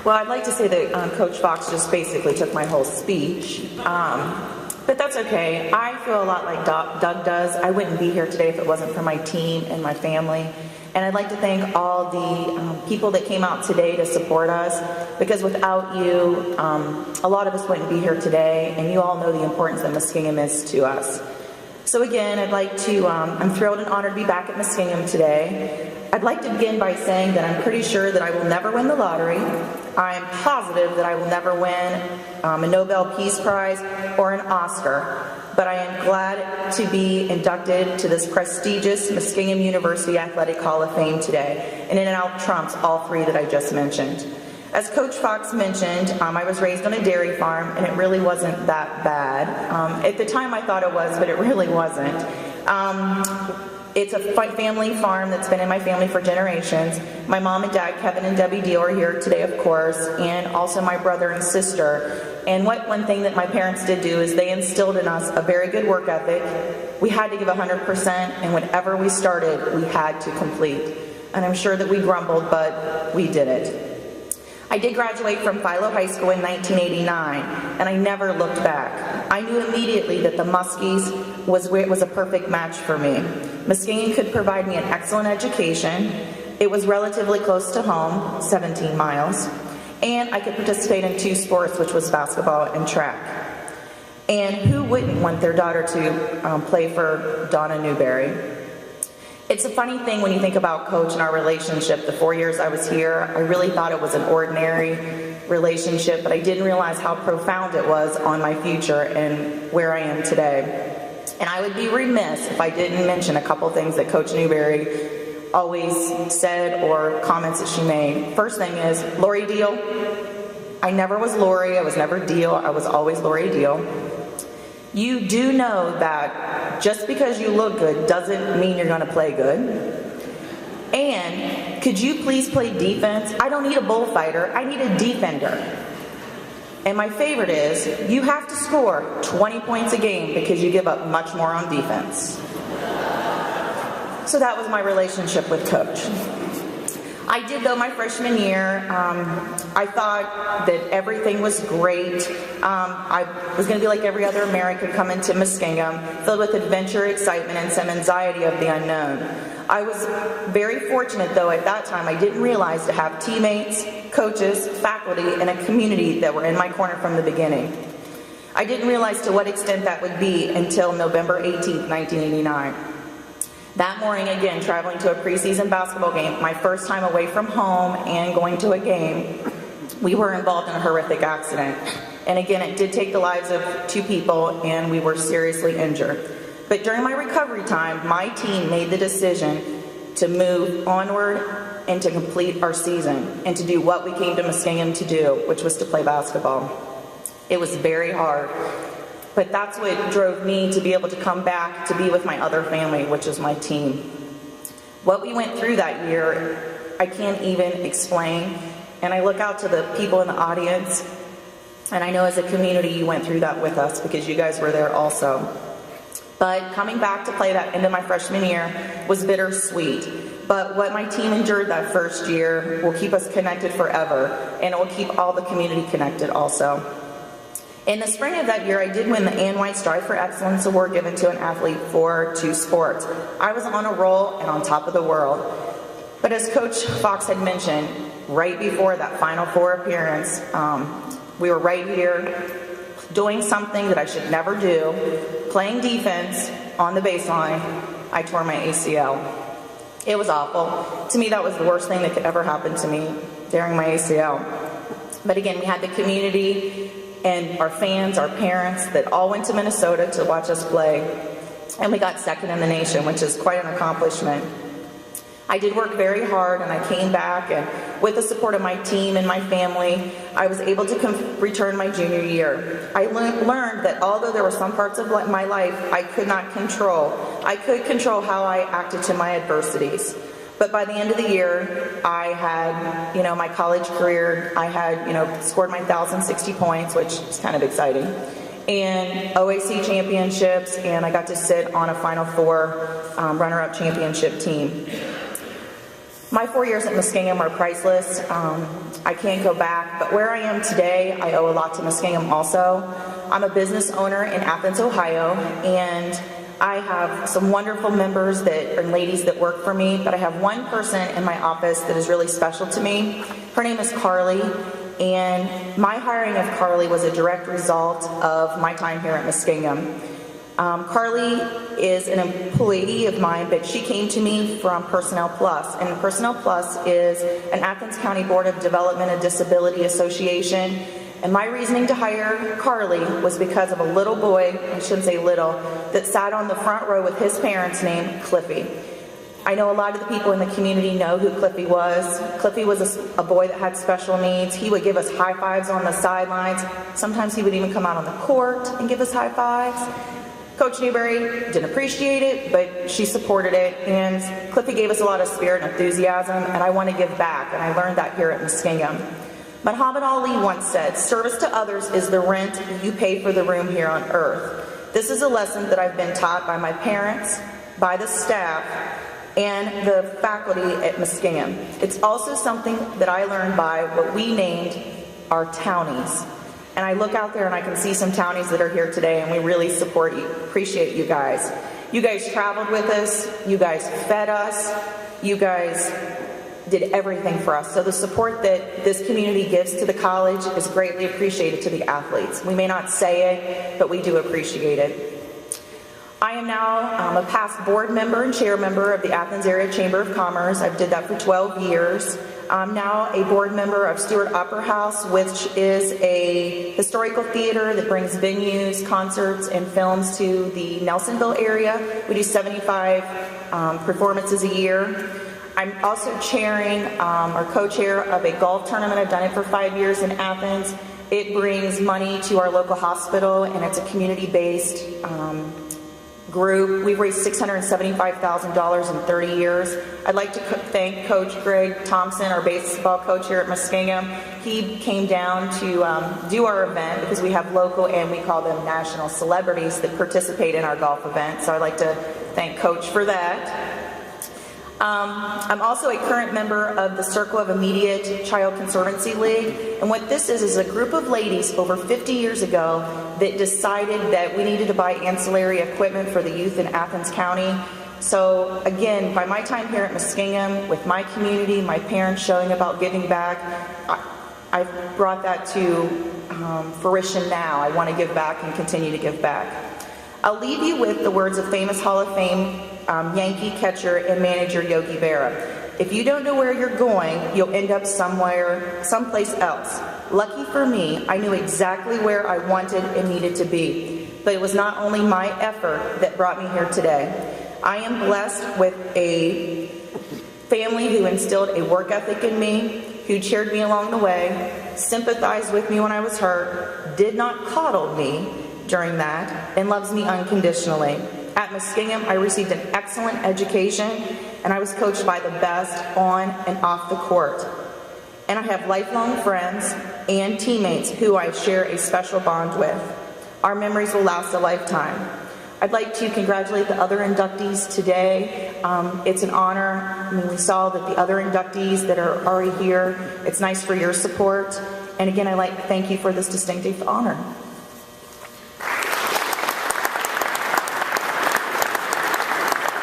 Well, I'd like to say that Coach Fox just basically took my whole speech, but that's okay. I feel a lot like Doug does. I wouldn't be here today if it wasn't for my team and my family. And I'd like to thank all the people that came out today to support us, because without you, a lot of us wouldn't be here today, and you all know the importance that Muskingum is to us. So again, I'd like to, I'm thrilled and honored to be back at Muskingum today. I'd like to begin by saying that I'm pretty sure that I will never win the lottery. I'm positive that I will never win a Nobel Peace Prize or an Oscar, but I am glad to be inducted to this prestigious Muskingum University Athletic Hall of Fame today, and it out trumps all three that I just mentioned. As Coach Fox mentioned, I was raised on a dairy farm, and it really wasn't that bad. At the time I thought it was, but it really wasn't. It's a family farm that's been in my family for generations. My mom and dad, Kevin and Debbie Deal, are here today, of course, and also my brother and sister. And one thing that my parents did do is they instilled in us a very good work ethic. We had to give 100%, and whenever we started, we had to complete. And I'm sure that we grumbled, but we did it. I did graduate from Philo High School in 1989, and I never looked back. I knew immediately that the Muskies was a perfect match for me. Muskingum could provide me an excellent education. It was relatively close to home, 17 miles, and I could participate in 2 sports, which was basketball and track. And who wouldn't want their daughter to play for Donna Newberry? It's a funny thing when you think about Coach and our relationship. The 4 years I was here, I really thought it was an ordinary relationship, but I didn't realize how profound it was on my future and where I am today. And I would be remiss if I didn't mention a couple things that Coach Newberry always said or comments that she made. First thing is, Laurie Deal. I never was Laurie, I was never Deal, I was always Laurie Deal. You do know that just because you look good doesn't mean you're going to play good. And could you please play defense? I don't need a bullfighter, I need a defender. And my favorite is, you have to score 20 points a game because you give up much more on defense. So that was my relationship with Coach. I did, though, my freshman year. I thought that everything was great. I was going to be like every other American coming to Muskingum, filled with adventure, excitement, and some anxiety of the unknown. I was very fortunate, though, at that time. I didn't realize to have teammates, coaches, faculty, and a community that were in my corner from the beginning. I didn't realize to what extent that would be until November 18th, 1989. That morning, again, traveling to a preseason basketball game, my first time away from home and going to a game, we were involved in a horrific accident. And again, it did take the lives of 2 people, and we were seriously injured. But during my recovery time, my team made the decision to move onward and to complete our season and to do what we came to Muskingum to do, which was to play basketball. It was very hard. But that's what drove me to be able to come back to be with my other family, which is my team. What we went through that year, I can't even explain. And I look out to the people in the audience, and I know as a community you went through that with us because you guys were there also. But coming back to play that end of my freshman year was bittersweet. But what my team endured that first year will keep us connected forever, and it will keep all the community connected also. In the spring of that year, I did win the Ann White Strive for Excellence Award given to an athlete for 2 sports. I was on a roll and on top of the world. But as Coach Fox had mentioned, right before that Final Four appearance, we were right here doing something that I should never do, playing defense on the baseline. I tore my ACL. It was awful. To me, that was the worst thing that could ever happen to me during my ACL. But again, we had the community and our fans, our parents, that all went to Minnesota to watch us play. And we got second in the nation, which is quite an accomplishment. I did work very hard, and I came back, and with the support of my team and my family, I was able to return my junior year. I learned that although there were some parts of my life I could not control, I could control how I acted to my adversities. But by the end of the year, I had, my college career, I had, scored my 1,060 points, which is kind of exciting, and OAC championships, and I got to sit on a Final Four runner-up championship team. My 4 years at Muskingum are priceless. I can't go back, but where I am today, I owe a lot to Muskingum also. I'm a business owner in Athens, Ohio, and I have some wonderful members and ladies that work for me, but I have one person in my office that is really special to me. Her name is Carly, and my hiring of Carly was a direct result of my time here at Muskingum. Carly is an employee of mine, but she came to me from Personnel Plus, and Personnel Plus is an Athens County Board of Development and Disability Association, and my reasoning to hire Carly was because of a little boy, I shouldn't say little, that sat on the front row with his parents named Cliffy. I know a lot of the people in the community know who Cliffy was. Cliffy was a boy that had special needs. He would give us high fives on the sidelines. Sometimes he would even come out on the court and give us high fives. Coach Newberry didn't appreciate it, but she supported it, and Cliffy gave us a lot of spirit and enthusiasm, and I want to give back, and I learned that here at Muskingum. Muhammad Ali once said, "Service to others is the rent you pay for the room here on earth." This is a lesson that I've been taught by my parents, by the staff, and the faculty at Muskingum. It's also something that I learned by what we named our townies. And I look out there and I can see some townies that are here today, and we really support you, appreciate you guys. You guys traveled with us, you guys fed us, you guys did everything for us. So the support that this community gives to the college is greatly appreciated to the athletes. We may not say it, but we do appreciate it. I am now a past board member and chair member of the Athens Area Chamber of Commerce. I've did that for 12 years. I'm now a board member of Stewart Opera House, which is a historical theater that brings venues, concerts, and films to the Nelsonville area. We do 75 performances a year. I'm also chairing or co-chair of a golf tournament. I've done it for 5 years in Athens. It brings money to our local hospital, and it's a community-based group. We've raised $675,000 in 30 years. I'd like to thank Coach Greg Thompson, our baseball coach here at Muskingum. He came down to do our event because we have local and we call them national celebrities that participate in our golf event. So I'd like to thank Coach for that. I'm also a current member of the Circle of Immediate Child Conservancy League, and what this is a group of ladies over 50 years ago that decided that we needed to buy ancillary equipment for the youth in Athens County. So again, by my time here at Muskingum, with my community, my parents showing about giving back, I've brought that to fruition now. I want to give back and continue to give back. I'll leave you with the words of famous Hall of Fame Yankee catcher and manager Yogi Berra. If you don't know where you're going, you'll end up someplace else. Lucky for me, I knew exactly where I wanted and needed to be. But it was not only my effort that brought me here today. I am blessed with a family who instilled a work ethic in me, who cheered me along the way, sympathized with me when I was hurt, did not coddle me during that, and loves me unconditionally. At Muskingum, I received an excellent education, and I was coached by the best on and off the court. And I have lifelong friends and teammates who I share a special bond with. Our memories will last a lifetime. I'd like to congratulate the other inductees today. It's an honor. I mean, we saw that the other inductees that are already here, it's nice for your support. And again, I'd like to thank you for this distinctive honor.